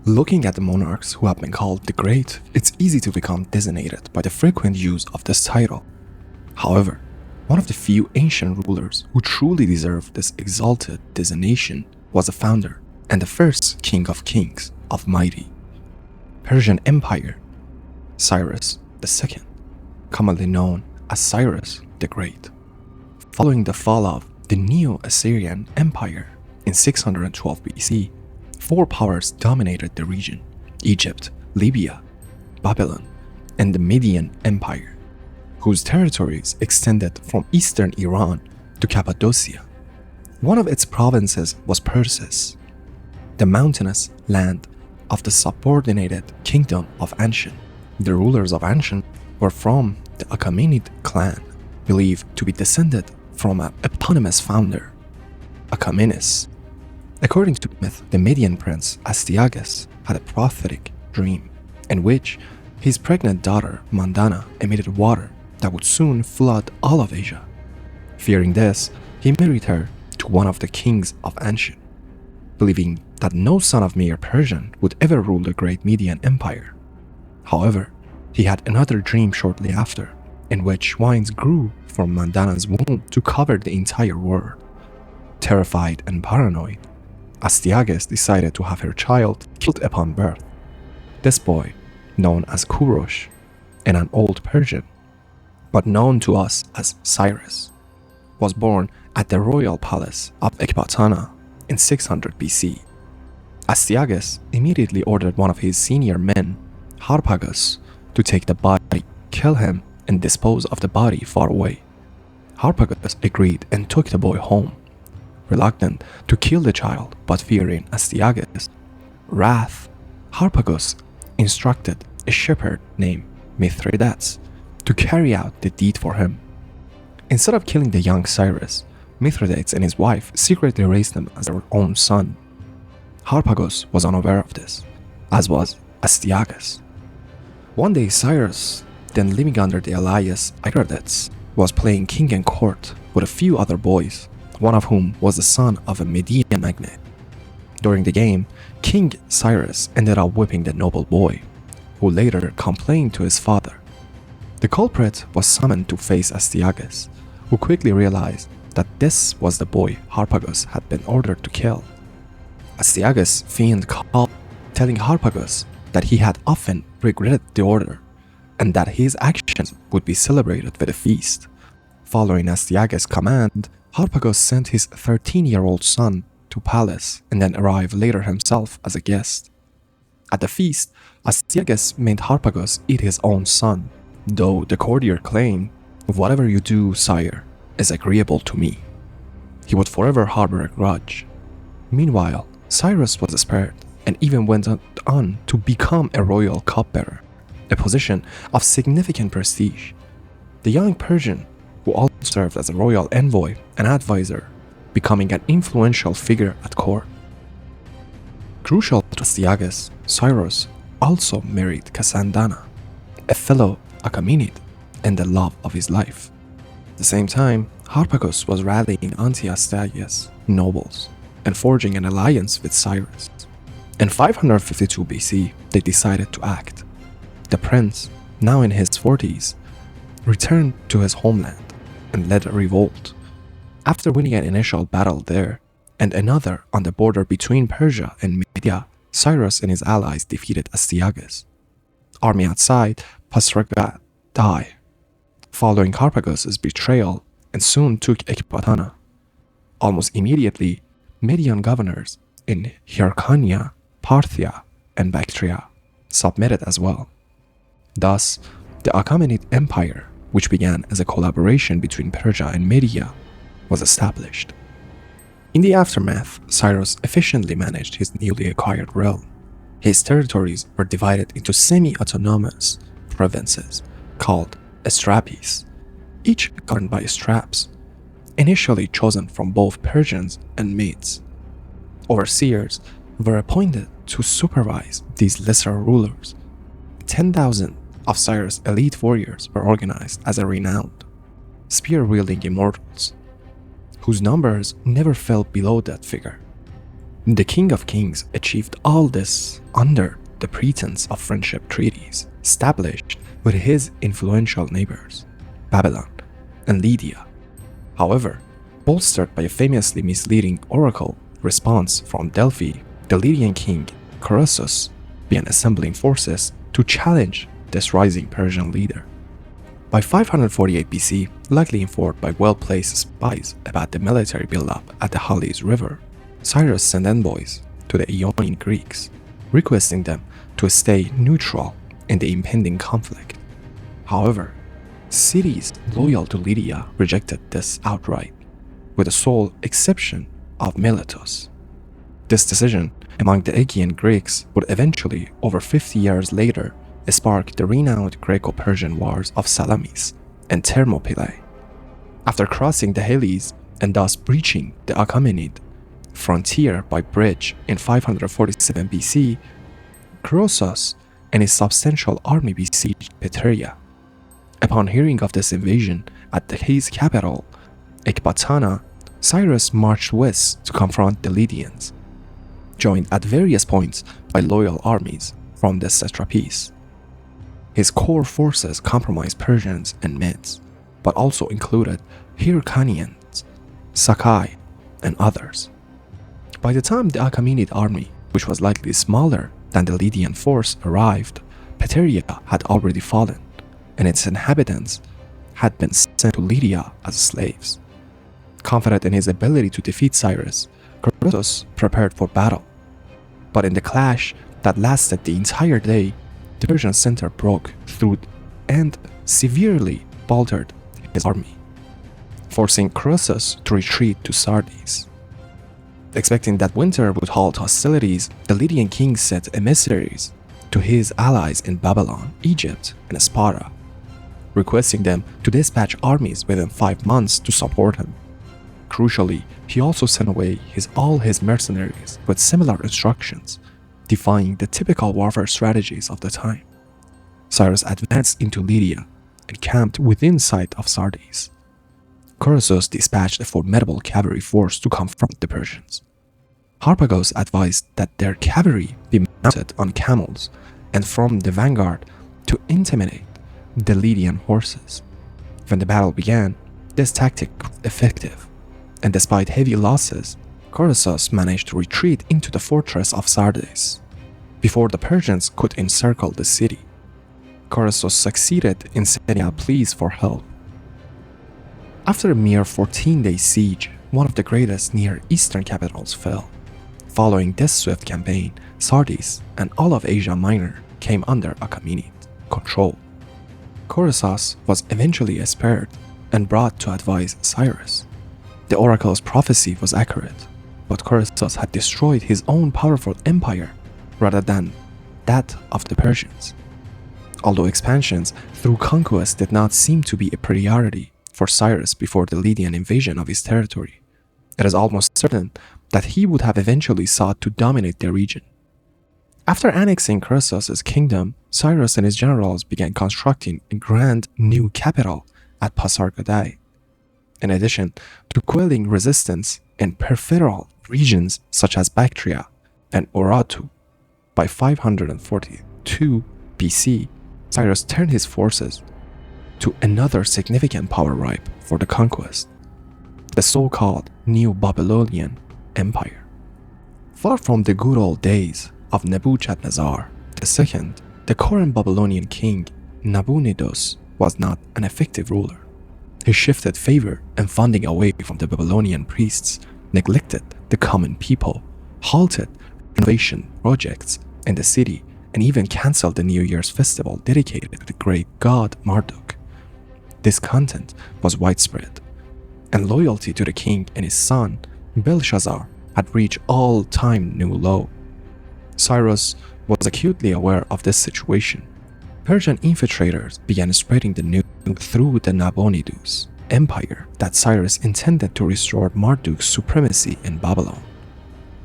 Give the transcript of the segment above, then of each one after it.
Looking at the monarchs who have been called the Great, it's easy to become designated by the frequent use of this title. However, one of the few ancient rulers who truly deserved this exalted designation was the founder and the first king of kings of mighty Persian Empire, Cyrus II, commonly known as Cyrus the Great. Following the fall of the Neo-Assyrian Empire in 612 BC, four powers dominated the region: Egypt, Libya, Babylon, and the Lydian Empire, whose territories extended from eastern Iran to Cappadocia. One of its provinces was Persis, the mountainous land of the subordinated kingdom of Anshan. The rulers of Anshan were from the Achaemenid clan, believed to be descended from an eponymous founder, Achaemenid. According to myth, the Median prince Astyages had a prophetic dream in which his pregnant daughter Mandana emitted water that would soon flood all of Asia. Fearing this, he married her to one of the kings of Anshan, believing that no son of mere Persian would ever rule the great Median Empire. However, he had another dream shortly after, in which vines grew from Mandana's womb to cover the entire world. Terrified and paranoid, Astyages decided to have her child killed upon birth. This boy, known as Kurosh in an old Persian, but known to us as Cyrus, was born at the royal palace of Ecbatana in 600 BC. Astyages immediately ordered one of his senior men, Harpagus, to take the body, kill him, and dispose of the body far away. Harpagus agreed and took the boy home, reluctant to kill the child but fearing Astyages' wrath. Harpagus instructed a shepherd named Mithridates to carry out the deed for him. Instead of killing the young Cyrus, Mithridates and his wife secretly raised him as their own son. Harpagus was unaware of this, as was Astyages. One day Cyrus, then living under the alias Euphrates, was playing king and court with a few other boys, one of whom was the son of a Median magnate. During the game, King Cyrus ended up whipping the noble boy, who later complained to his father. The culprit was summoned to face Astyages, who quickly realized that this was the boy Harpagus had been ordered to kill. Astyages feigned calm, telling Harpagus that he had often regretted the order, and that his actions would be celebrated with a feast. Following Astyages' command, Harpagus sent his 13-year-old son to palace and then arrived later himself as a guest. At the feast, Astyages made Harpagus eat his own son, though the courtier claimed, "Whatever you do, sire, is agreeable to me." He would forever harbor a grudge. Meanwhile, Cyrus was spared and even went on to become a royal cupbearer, a position of significant prestige. The young Persian, who also served as a royal envoy and advisor, becoming an influential figure at court. Crucial to Astyages, Cyrus also married Cassandana, a fellow Achaemenid and the love of his life. At the same time, Harpagus was rallying anti-Astyages nobles and forging an alliance with Cyrus. In 552 BC, they decided to act. The prince, now in his 40s, returned to his homeland and led a revolt. After winning an initial battle there and another on the border between Persia and Media, Cyrus and his allies defeated Astyages. Army outside Pasargad died, following Harpagus' betrayal, and soon took Ecbatana. Almost immediately, Median governors in Hyrcania, Parthia, and Bactria submitted as well. Thus, the Achaemenid Empire, which began as a collaboration between Persia and Media, was established. In the aftermath, Cyrus efficiently managed his newly acquired realm. His territories were divided into semi-autonomous provinces called Astrapes, each governed by straps, initially chosen from both Persians and Medes. Overseers were appointed to supervise these lesser rulers. 10,000 of Cyrus' elite warriors were organized as a renowned, spear-wielding Immortals, whose numbers never fell below that figure. The King of Kings achieved all this under the pretense of friendship treaties established with his influential neighbors, Babylon and Lydia. However, bolstered by a famously misleading oracle response from Delphi, the Lydian king Croesus began assembling forces to challenge this rising Persian leader. By 548 BC, likely informed by well-placed spies about the military buildup at the Euphrates River, Cyrus sent envoys to the Ionian Greeks, requesting them to stay neutral in the impending conflict. However, cities loyal to Lydia rejected this outright, with the sole exception of Miletus. This decision among the Achaean Greeks would eventually, over 50 years later, spark the renowned Greco-Persian wars of Salamis and Thermopylae. After crossing the Halys and thus breaching the Achaemenid frontier by bridge in 547 BC, Croesus and his substantial army besieged Betrayal. Upon hearing of this invasion at his capital, Ecbatana, Cyrus marched west to confront the Lydians, joined at various points by loyal armies from the satrapies. His core forces comprised Persians and Medes, but also included Hyrcanians, Sakai, and others. By the time the Achaemenid army, which was likely smaller than the Lydian force, arrived, Betrayal had already fallen, and its inhabitants had been sent to Lydia as slaves. Confident in his ability to defeat Cyrus, Croesus prepared for battle. But in the clash that lasted the entire day, the Persian center broke through and severely faltered his army, forcing Croesus to retreat to Sardis. Expecting that winter would halt hostilities, the Lydian king sent emissaries to his allies in Babylon, Egypt, and Sparta, requesting them to dispatch armies within 5 months to support him. Crucially, he also sent away all his mercenaries with similar instructions, defying the typical warfare strategies of the time. Cyrus advanced into Lydia and camped within sight of Sardis. Croesus dispatched a formidable cavalry force to confront the Persians. Harpagos advised that their cavalry be mounted on camels and from the vanguard to intimidate the Lydian horses. When the battle began, this tactic was effective, and despite heavy losses, Croesus managed to retreat into the fortress of Sardis before the Persians could encircle the city. Croesus succeeded in sending out pleas for help. After a mere 14-day siege, one of the greatest Near Eastern capitals fell. Following this swift campaign, Sardis and all of Asia Minor came under Achaemenid control. Croesus was eventually spared and brought to advise Cyrus. The oracle's prophecy was accurate, but Croesus had destroyed his own powerful empire rather than that of the Persians. Although expansions through conquest did not seem to be a priority for Cyrus before the Lydian invasion of his territory, it is almost certain that he would have eventually sought to dominate the region. After annexing Croesus' kingdom, Cyrus and his generals began constructing a grand new capital at Pasargadae. In addition to quelling resistance in peripheral regions such as Bactria and Urartu, by 542 BC, Cyrus turned his forces to another significant power ripe for the conquest, the so-called New Babylonian Empire. Far from the good old days of Nebuchadnezzar II, the current Babylonian king Nabonidus was not an effective ruler. He shifted favor and funding away from the Babylonian priests, neglected the common people, halted innovation projects in the city, and even cancelled the New Year's festival dedicated to the great god Marduk. Discontent was widespread, and loyalty to the king and his son Belshazzar had reached all-time new low. Cyrus was acutely aware of this situation. Persian infiltrators began spreading the news through the Nabonidus Empire that Cyrus intended to restore Marduk's supremacy in Babylon.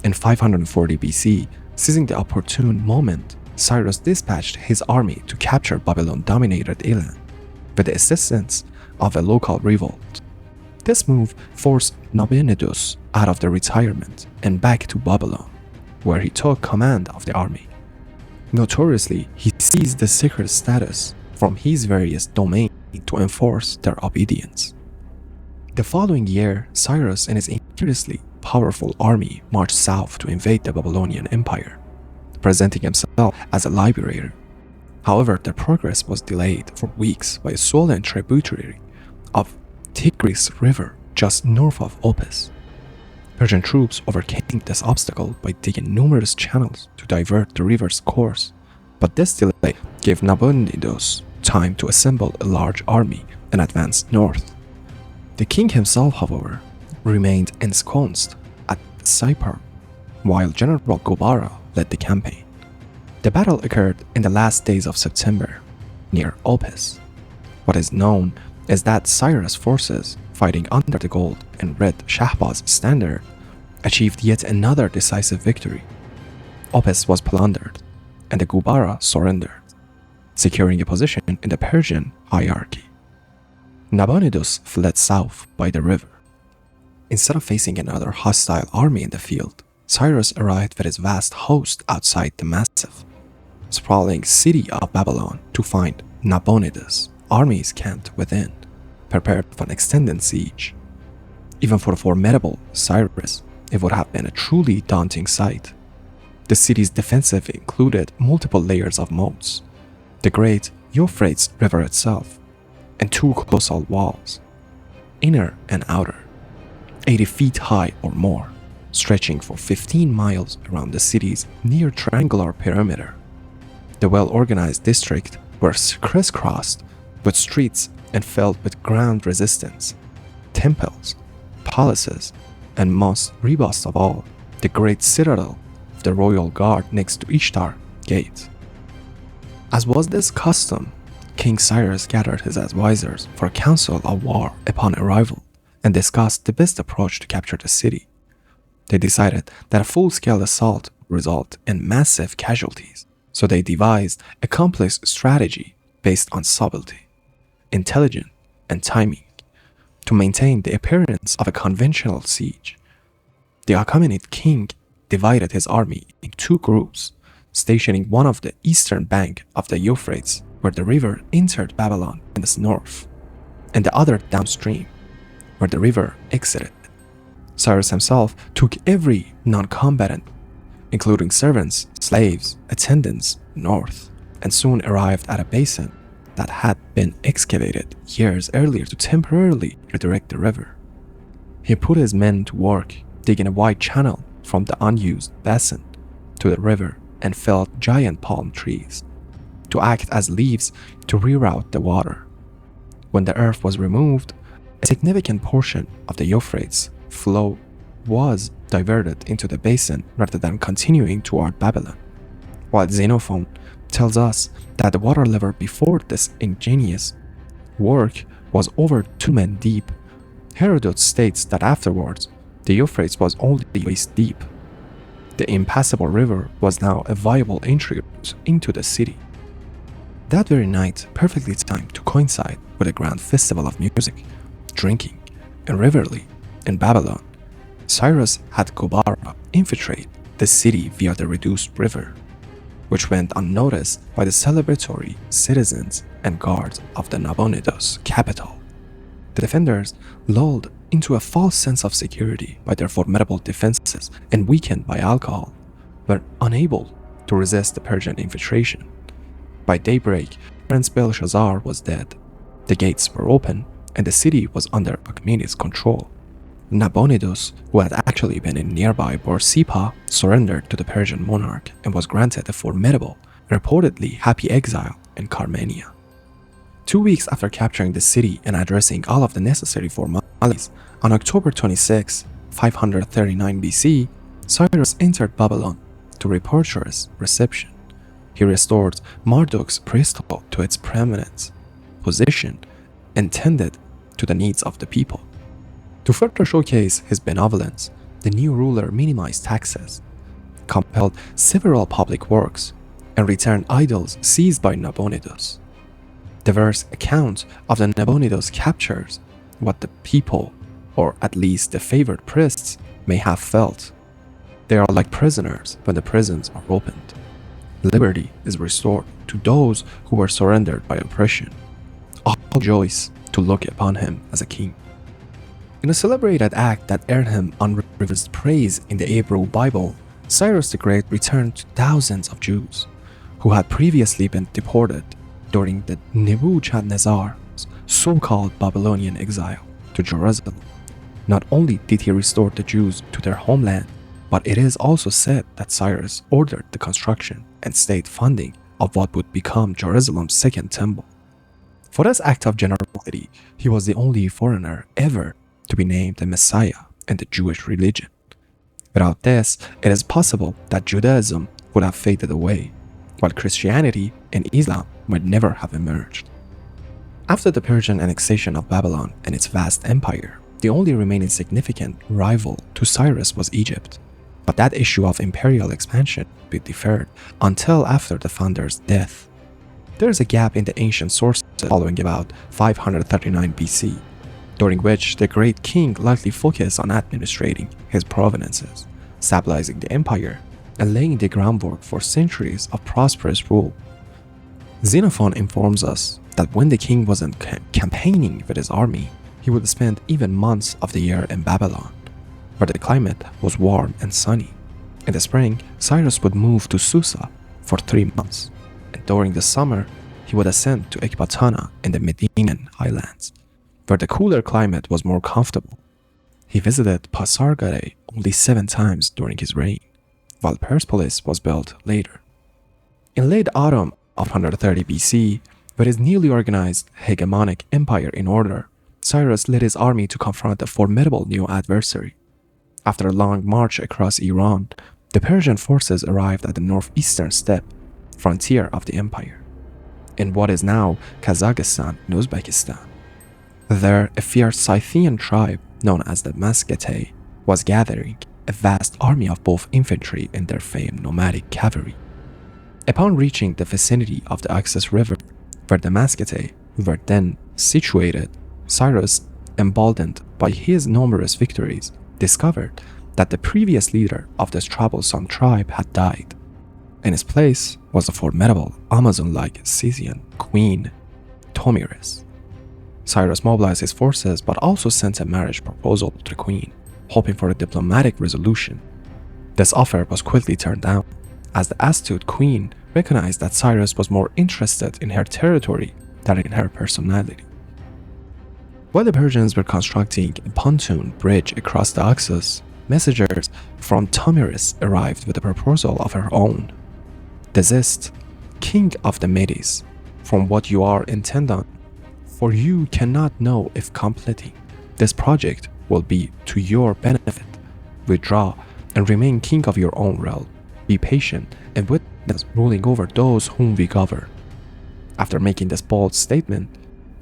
In 540 BC, seizing the opportune moment, Cyrus dispatched his army to capture Babylon-dominated Elam with the assistance of a local revolt. This move forced Nabonidus out of the retirement and back to Babylon, where he took command of the army. Notoriously, he seized the secret status from his various domains to enforce their obedience. The following year, Cyrus and his imperiously powerful army marched south to invade the Babylonian Empire, presenting himself as a liberator. However, their progress was delayed for weeks by a swollen tributary of Tigris River just north of Opus. Persian troops overcame this obstacle by digging numerous channels to divert the river's course, but this delay gave Nabonidus time to assemble a large army and advance north. The king himself, however, remained ensconced at Cyprus, while General Gobara led the campaign. The battle occurred in the last days of September, near Opus. What is known is that Cyrus' forces, fighting under the gold and red Shahbaz standard, achieved yet another decisive victory. Opus was plundered, and the Gubara surrendered, securing a position in the Persian hierarchy. Nabonidus fled south by the river. Instead of facing another hostile army in the field, Cyrus arrived with his vast host outside the massive, sprawling city of Babylon to find Nabonidus' armies camped within, prepared for an extended siege. Even for the formidable Cyrus, it would have been a truly daunting sight. The city's defensive included multiple layers of moats, the great Euphrates River itself, and two colossal walls, inner and outer, 80 feet high or more, stretching for 15 miles around the city's near triangular perimeter. The well-organized district was crisscrossed with streets and filled with ground resistance, temples, palaces, and most robust of all, the great citadel of the royal guard next to Ishtar Gate. As was this custom, King Cyrus gathered his advisors for a council of war upon arrival and discussed the best approach to capture the city. They decided that a full-scale assault would result in massive casualties, so they devised a complex strategy based on subtlety, intelligence, and timing to maintain the appearance of a conventional siege. The Achaemenid king divided his army in two groups, stationing one of the eastern bank of the Euphrates, where the river entered Babylon in the north, and the other downstream, where the river exited. Cyrus himself took every non-combatant, including servants, slaves, attendants, north, and soon arrived at a basin that had been excavated years earlier to temporarily redirect the river. He put his men to work digging a wide channel from the unused basin to the river and felled giant palm trees to act as levees to reroute the water. When the earth was removed, a significant portion of the Euphrates flow was diverted into the basin rather than continuing toward Babylon. While Xenophon tells us that the water level before this ingenious work was over 2 men deep, Herodotus states that afterwards the Euphrates was only waist deep. The impassable river was now a viable entry route into the city. That very night, perfectly timed to coincide with a grand festival of music, drinking, and revelry in Babylon, Cyrus had Gobara infiltrate the city via the reduced river, which went unnoticed by the celebratory citizens and guards of the Nabonidus capital. The defenders, lulled into a false sense of security by their formidable defenses and weakened by alcohol, were unable to resist the Persian infiltration. By daybreak, Prince Belshazzar was dead, the gates were open, and the city was under Achaemenid's control. Nabonidus, who had actually been in nearby Borsippa, surrendered to the Persian monarch and was granted a formidable, reportedly happy exile in Carmania. 2 weeks after capturing the city and addressing all of the necessary formalities, on October 26, 539 BC, Cyrus entered Babylon to rapturous reception. He restored Marduk's priesthood to its preeminence, position, and tended to the needs of the people. To further showcase his benevolence, the new ruler minimized taxes, compelled several public works, and returned idols seized by Nabonidus. Diverse accounts of the Nabonidus captures what the people or at least the favored priests, may have felt. They are like prisoners when the prisons are opened. Liberty is restored to those who were surrendered by oppression. All rejoice to look upon him as a king. In a celebrated act that earned him unreversed praise in the Hebrew Bible, Cyrus the Great returned to thousands of Jews who had previously been deported during the Nebuchadnezzar's so-called Babylonian exile to Jerusalem. Not only did he restore the Jews to their homeland, but it is also said that Cyrus ordered the construction and state funding of what would become Jerusalem's second temple. For this act of generosity, he was the only foreigner ever to be named the Messiah in the Jewish religion. Without this, it is possible that Judaism would have faded away, while Christianity and Islam might never have emerged. After the Persian annexation of Babylon and its vast empire, the only remaining significant rival to Cyrus was Egypt. But that issue of imperial expansion would be deferred until after the founder's death. There is a gap in the ancient sources following about 539 BC, during which the great king likely focused on administrating his provinces, stabilizing the empire, and laying the groundwork for centuries of prosperous rule. Xenophon informs us that when the king wasn't campaigning with his army, he would spend even months of the year in Babylon, where the climate was warm and sunny. In the spring, Cyrus would move to Susa for 3 months, and during the summer, he would ascend to Ecbatana in the Median highlands, where the cooler climate was more comfortable. He visited Pasargadae only 7 times during his reign, while Persepolis was built later. In late autumn of 130 BC, with his newly organized hegemonic empire in order, Cyrus led his army to confront a formidable new adversary. After a long march across Iran, the Persian forces arrived at the northeastern steppe frontier of the empire, in what is now Kazakhstan and Uzbekistan. There, a fierce Scythian tribe known as the Mascatae was gathering a vast army of both infantry and their famed nomadic cavalry. Upon reaching the vicinity of the Euphrates River, where the Mascatae were then situated, Cyrus, emboldened by his numerous victories, discovered that the previous leader of this troublesome tribe had died. In his place was the formidable Amazon-like Scythian queen, Tomyris. Cyrus mobilized his forces but also sent a marriage proposal to the queen, hoping for a diplomatic resolution. This offer was quickly turned down, as the astute queen recognized that Cyrus was more interested in her territory than in her personality. While the Persians were constructing a pontoon bridge across the Oxus, messengers from Tomyris arrived with a proposal of her own. Desist, king of the Medes, from what you are intent on, for you cannot know if completing this project will be to your benefit. Withdraw and remain king of your own realm. Be patient and witness ruling over those whom we govern. After making this bold statement,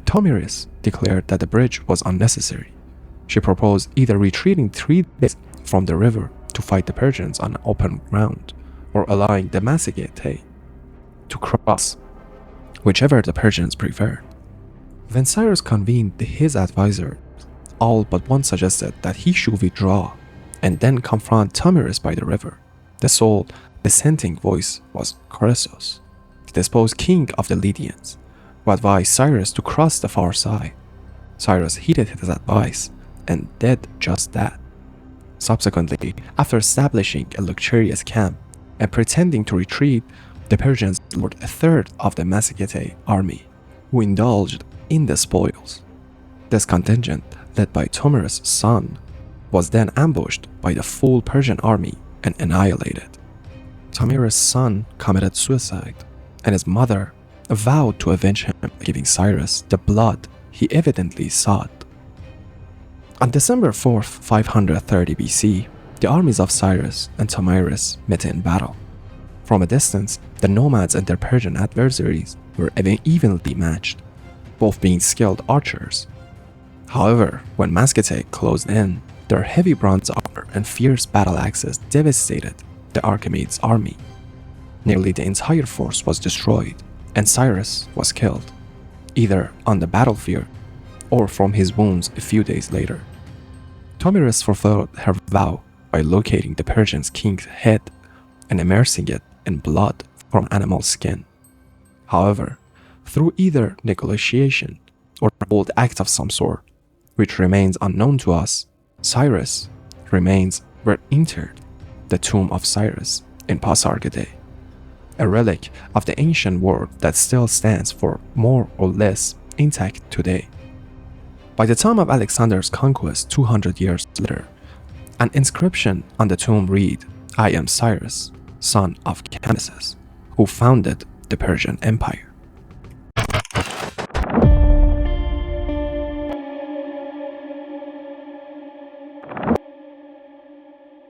Tomyris declared that the bridge was unnecessary. She proposed either retreating 3 days from the river to fight the Persians on open ground, or allowing the Mascatae to cross, whichever the Persians preferred. When Cyrus convened his advisors, all but one suggested that he should withdraw and then confront Tomyris by the river. The sole dissenting voice was Croesus, the deposed king of the Lydians, who advised Cyrus to cross the far side. Cyrus heeded his advice and did just that. Subsequently, after establishing a luxurious camp and pretending to retreat, the Persians lured a third of the Mascatae army, who indulged in the spoils. This contingent, led by Tomyris' son, was then ambushed by the full Persian army and annihilated. Tomyris' son committed suicide, and his mother vowed to avenge him by giving Cyrus the blood he evidently sought. On December 4th, 530 BC, the armies of Cyrus and Tomyris met in battle. From a distance, the nomads and their Persian adversaries were evenly matched, both being skilled archers. However, when Mascatae closed in, their heavy bronze armor and fierce battle axes devastated the Achaemenid army. Nearly the entire force was destroyed, and Cyrus was killed, either on the battlefield or from his wounds a few days later. Tomyris fulfilled her vow by locating the Persian king's head and immersing it in blood from animal skin. However, through either negotiation or a bold act of some sort, which remains unknown to us, Cyrus' remains were interred in the tomb of Cyrus in Pasargadae, a relic of the ancient world that still stands for more or less intact today. By the time of Alexander's conquest 200 years later, an inscription on the tomb read, "I am Cyrus, son of Cambyses, who founded the Persian Empire."